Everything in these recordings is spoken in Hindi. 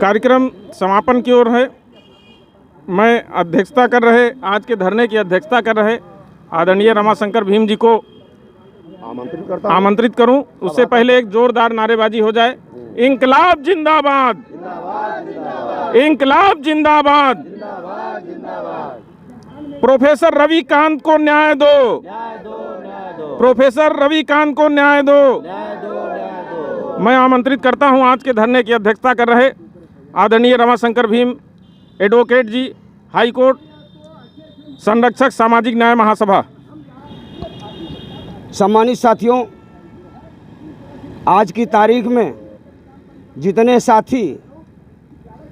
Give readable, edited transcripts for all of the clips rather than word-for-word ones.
कार्यक्रम समापन की ओर है। मैं अध्यक्षता कर रहे, आज के धरने की अध्यक्षता कर रहे आदरणीय रमाशंकर भीम जी को आमंत्रित करूं। उससे पहले एक जोरदार नारेबाजी हो जाए। इंकलाब जिंदाबाद, इंकलाब जिंदाबाद, प्रोफेसर रविकांत को न्याय दो, प्रोफेसर रविकांत को न्याय दो। मैं आमंत्रित करता हूं आज के धरने की अध्यक्षता कर रहे आदरणीय रमाशंकर भीम एडवोकेट जी, हाई कोर्ट, संरक्षक सामाजिक न्याय महासभा। सम्मानित साथियों, आज की तारीख में जितने साथी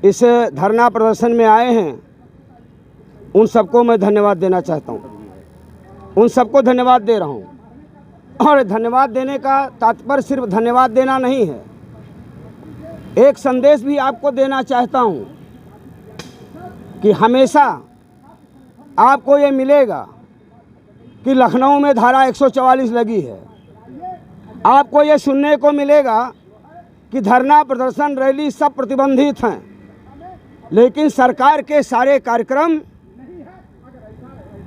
इस धरना प्रदर्शन में आए हैं उन सबको मैं धन्यवाद देना चाहता हूं। उन सबको धन्यवाद दे रहा हूं। और धन्यवाद देने का तात्पर्य सिर्फ धन्यवाद देना नहीं है, एक संदेश भी आपको देना चाहता हूं कि हमेशा आपको ये मिलेगा कि लखनऊ में धारा 144 लगी है। आपको ये सुनने को मिलेगा कि धरना प्रदर्शन रैली सब प्रतिबंधित हैं, लेकिन सरकार के सारे कार्यक्रम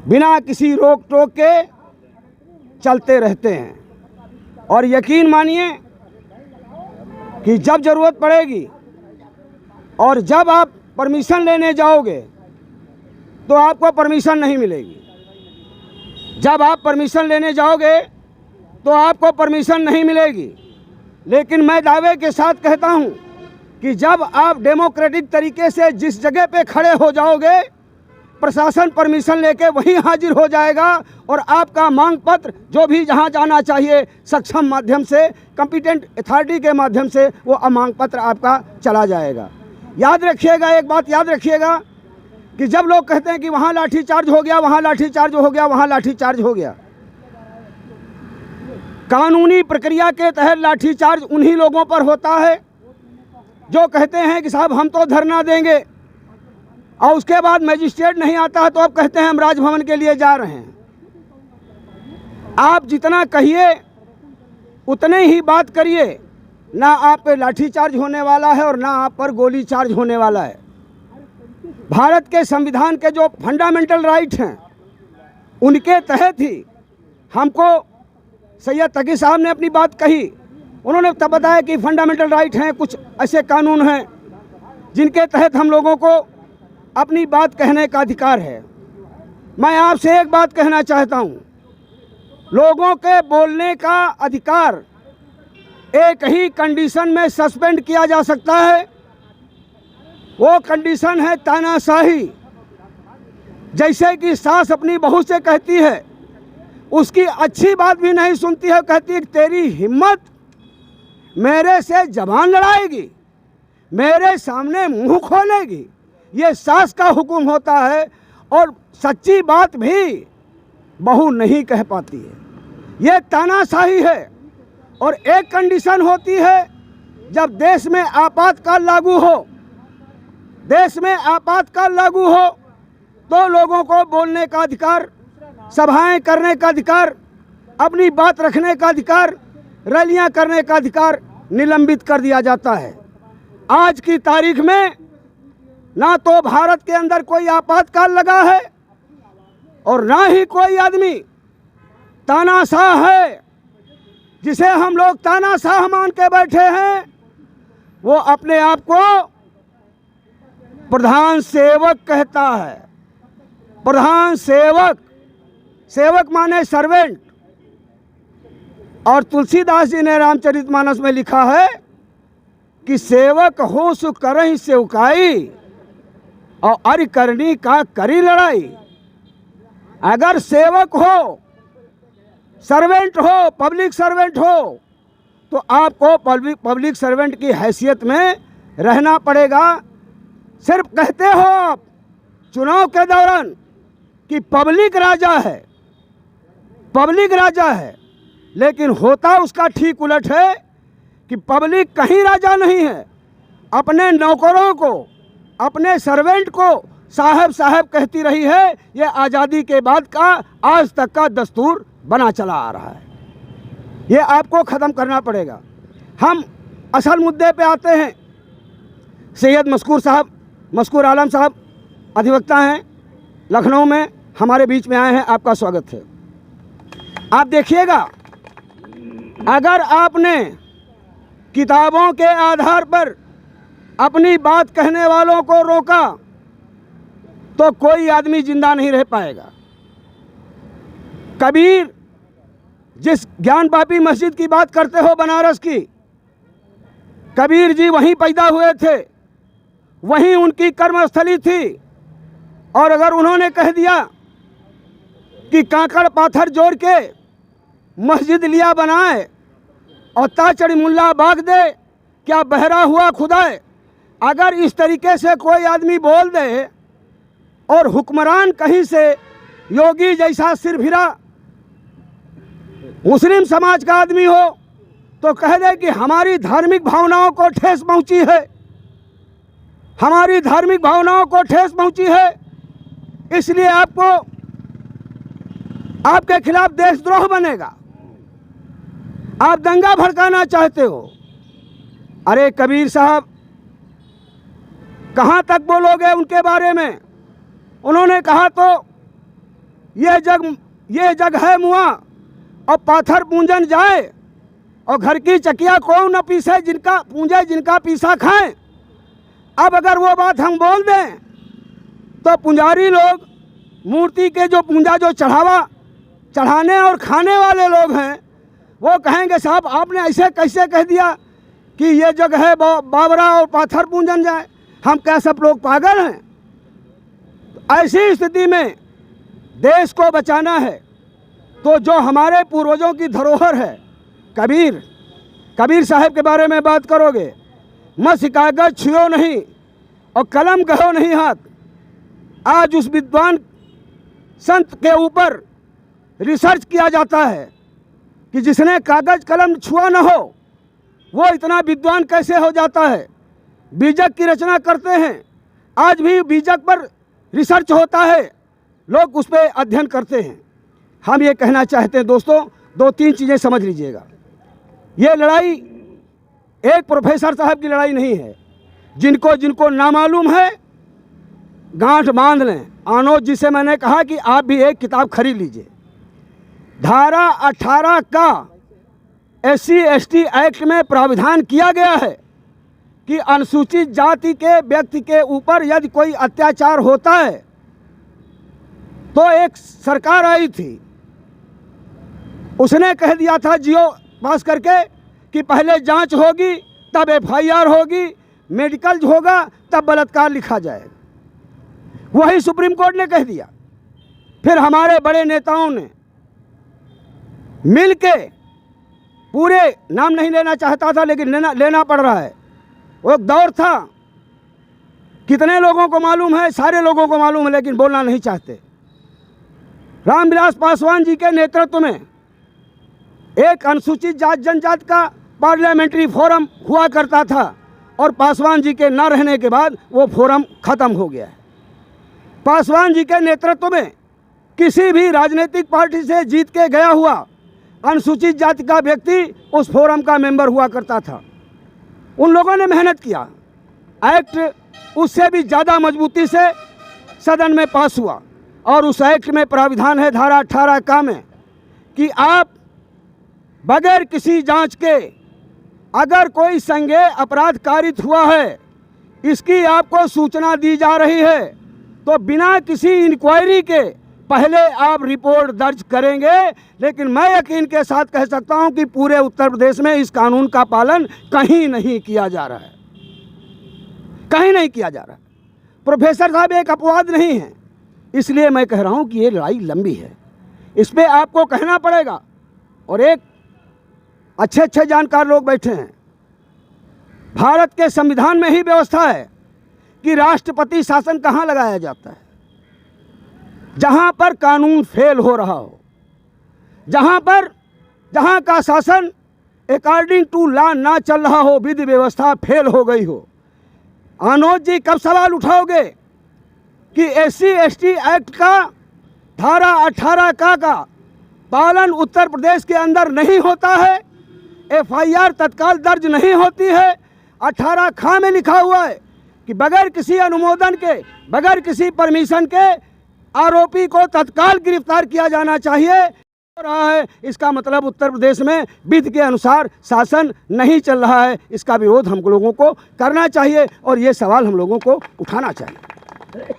बिना किसी रोक टोक के चलते रहते हैं। और यकीन मानिए कि जब ज़रूरत पड़ेगी और जब आप परमिशन लेने जाओगे तो आपको परमिशन नहीं मिलेगी। जब आप परमिशन लेने जाओगे तो आपको परमिशन नहीं मिलेगी। लेकिन मैं दावे के साथ कहता हूं कि जब आप डेमोक्रेटिक तरीके से जिस जगह पे खड़े हो जाओगे, प्रशासन परमिशन लेके वहीं हाजिर हो जाएगा और आपका मांग पत्र जो भी जहां जाना चाहिए सक्षम माध्यम से, कॉम्पिटेंट अथॉरिटी के माध्यम से वो मांग पत्र आपका चला जाएगा। याद रखिएगा, एक बात याद रखिएगा कि जब लोग कहते हैं कि वहाँ लाठीचार्ज हो गया, वहाँ लाठीचार्ज हो गया, वहाँ लाठीचार्ज हो गया, कानूनी प्रक्रिया के तहत लाठीचार्ज उन्हीं लोगों पर होता है जो कहते हैं कि साहब हम तो धरना देंगे, और उसके बाद मजिस्ट्रेट नहीं आता है तो अब कहते हैं हम राजभवन के लिए जा रहे हैं। आप जितना कहिए उतने ही बात करिए, ना आप पे लाठीचार्ज होने वाला है और ना आप पर गोली चार्ज होने वाला है। भारत के संविधान के जो फंडामेंटल राइट हैं उनके तहत ही हमको, सैयद तकी साहब ने अपनी बात कही, उन्होंने तब बताया कि फंडामेंटल राइट हैं, कुछ ऐसे कानून हैं जिनके तहत हम लोगों को अपनी बात कहने का अधिकार है। मैं आपसे एक बात कहना चाहता हूं, लोगों के बोलने का अधिकार एक ही कंडीशन में सस्पेंड किया जा सकता है, वो कंडीशन है तानाशाही। जैसे कि सास अपनी बहू से कहती है, उसकी अच्छी बात भी नहीं सुनती है, कहती है तेरी हिम्मत मेरे से जबान लड़ाएगी, मेरे सामने मुंह खोलेगी। ये सास का हुक्म होता है और सच्ची बात भी बहू नहीं कह पाती है। ये तानाशाही है। और एक कंडीशन होती है जब देश में आपातकाल लागू हो, देश में आपातकाल लागू हो तो लोगों को बोलने का अधिकार, सभाएं करने का अधिकार, अपनी बात रखने का अधिकार, रैलियां करने का अधिकार निलंबित कर दिया जाता है। आज की तारीख में ना तो भारत के अंदर कोई आपातकाल लगा है और ना ही कोई आदमी तानाशाह है। जिसे हम लोग तानाशाह मान के बैठे हैं वो अपने आप को प्रधान सेवक कहता है। प्रधान सेवक, सेवक माने सर्वेंट। और तुलसीदास जी ने रामचरितमानस में लिखा है कि सेवक हो सु करहि सेवकाई और अरि करनी का करी लड़ाई। अगर सेवक हो, सर्वेंट हो, पब्लिक सर्वेंट हो तो आपको पब्लिक सर्वेंट की हैसियत में रहना पड़ेगा। सिर्फ कहते हो आप चुनाव के दौरान कि पब्लिक राजा है, पब्लिक राजा है, लेकिन होता उसका ठीक उलट है कि पब्लिक कहीं राजा नहीं है। अपने नौकरों को, अपने सर्वेंट को साहब साहब कहती रही है। ये आज़ादी के बाद का आज तक का दस्तूर बना चला आ रहा है। ये आपको ख़त्म करना पड़ेगा। हम असल मुद्दे पे आते हैं सैयद मस्कूर आलम साहब अधिवक्ता हैं, लखनऊ में हमारे बीच में आए हैं, आपका स्वागत है। आप देखिएगा, अगर आपने किताबों के आधार पर अपनी बात कहने वालों को रोका तो कोई आदमी जिंदा नहीं रह पाएगा। कबीर, जिस ज्ञान पापी मस्जिद की बात करते हो बनारस की, कबीर जी वहीं पैदा हुए थे, वहीं उनकी कर्मस्थली थी। और अगर उन्होंने कह दिया कि कांकड़ पाथर जोड़ के मस्जिद लिया बनाए और ताचड़ी मुल्ला बाग दे, क्या बहरा हुआ खुदाए, अगर इस तरीके से कोई आदमी बोल दे और हुक्मरान कहीं से योगी जैसा सिरफिरा मुस्लिम समाज का आदमी हो तो कह दे कि हमारी धार्मिक भावनाओं को ठेस पहुंची है, हमारी धार्मिक भावनाओं को ठेस पहुंची है, इसलिए आपको आपके खिलाफ देशद्रोह बनेगा, आप दंगा भड़काना चाहते हो। अरे कबीर साहब, कहाँ तक बोलोगे उनके बारे में? उन्होंने कहा तो ये जग है मुआ और पाथर पूंजन जाए और घर की चकिया को न पीसे जिनका पूंजे जिनका पीसा खाएं। अब अगर वो बात हम बोल दें तो पुजारी लोग, मूर्ति के जो पूंजा जो चढ़ाने और खाने वाले लोग हैं, वो कहेंगे साहब आपने ऐसे कैसे कह दिया कि ये जगह है बाबरा और पाथर पूंजन जाए, हम क्या सब लोग पागल हैं? ऐसी स्थिति में देश को बचाना है तो जो हमारे पूर्वजों की धरोहर है, कबीर साहब के बारे में बात करोगे, मस कागज छुओ नहीं और कलम कहो नहीं हाथ। आज उस विद्वान संत के ऊपर रिसर्च किया जाता है कि जिसने कागज कलम छुआ न हो वो इतना विद्वान कैसे हो जाता है। बीजक की रचना करते हैं, आज भी बीजक पर रिसर्च होता है, लोग उस पर अध्ययन करते हैं। हम ये कहना चाहते हैं दोस्तों, दो तीन चीज़ें समझ लीजिएगा। ये लड़ाई एक प्रोफेसर साहब की लड़ाई नहीं है। जिनको नामालूम है गांठ बांध लें। आनोद जी से मैंने कहा कि आप भी एक किताब खरीद लीजिए। धारा 18 का SC/ST एक्ट में प्रावधान किया गया है कि अनुसूचित जाति के व्यक्ति के ऊपर यदि कोई अत्याचार होता है तो एक सरकार आई थी, उसने कह दिया था जियो पास करके कि पहले जांच होगी तब FIR होगी, मेडिकल होगा तब बलात्कार लिखा जाएगा। वही सुप्रीम कोर्ट ने कह दिया। फिर हमारे बड़े नेताओं ने मिल के, पूरे नाम नहीं लेना चाहता था लेकिन लेना पड़ रहा है, वो एक दौर था, कितने लोगों को मालूम है, सारे लोगों को मालूम है लेकिन बोलना नहीं चाहते। रामविलास पासवान जी के नेतृत्व में एक अनुसूचित जाति जनजाति का पार्लियामेंट्री फोरम हुआ करता था और पासवान जी के न रहने के बाद वो फोरम खत्म हो गया है। पासवान जी के नेतृत्व में किसी भी राजनीतिक पार्टी से जीत के गया हुआ अनुसूचित जाति का व्यक्ति उस फोरम का मेंबर हुआ करता था। उन लोगों ने मेहनत किया, एक्ट उससे भी ज़्यादा मजबूती से सदन में पास हुआ और उस एक्ट में प्राविधान है धारा 18 का में कि आप बगैर किसी जांच के अगर कोई संज्ञेय अपराध कारित हुआ है, इसकी आपको सूचना दी जा रही है तो बिना किसी इंक्वायरी के पहले आप रिपोर्ट दर्ज करेंगे। लेकिन मैं यकीन के साथ कह सकता हूं कि पूरे उत्तर प्रदेश में इस कानून का पालन कहीं नहीं किया जा रहा है, कहीं नहीं किया जा रहा है। प्रोफेसर साहब एक अपवाद नहीं है, इसलिए मैं कह रहा हूं कि ये लड़ाई लंबी है, इस पर आपको कहना पड़ेगा। और एक अच्छे जानकार लोग बैठे हैं, भारत के संविधान में ही व्यवस्था है कि राष्ट्रपति शासन कहाँ लगाया जाता है, जहाँ पर कानून फेल हो रहा हो, जहाँ का शासन अकॉर्डिंग टू लॉ ना चल रहा हो, विधि व्यवस्था फेल हो गई हो। आनोद जी कब सवाल उठाओगे कि SC/ST एक्ट का धारा 18 का पालन उत्तर प्रदेश के अंदर नहीं होता है, FIR तत्काल दर्ज नहीं होती है। 18 खा में लिखा हुआ है कि बगैर किसी अनुमोदन के, बगैर किसी परमिशन के आरोपी को तत्काल गिरफ्तार किया जाना चाहिए। हो रहा है, इसका मतलब उत्तर प्रदेश में विधि के अनुसार शासन नहीं चल रहा है। इसका विरोध हम लोगों को करना चाहिए और ये सवाल हम लोगों को उठाना चाहिए।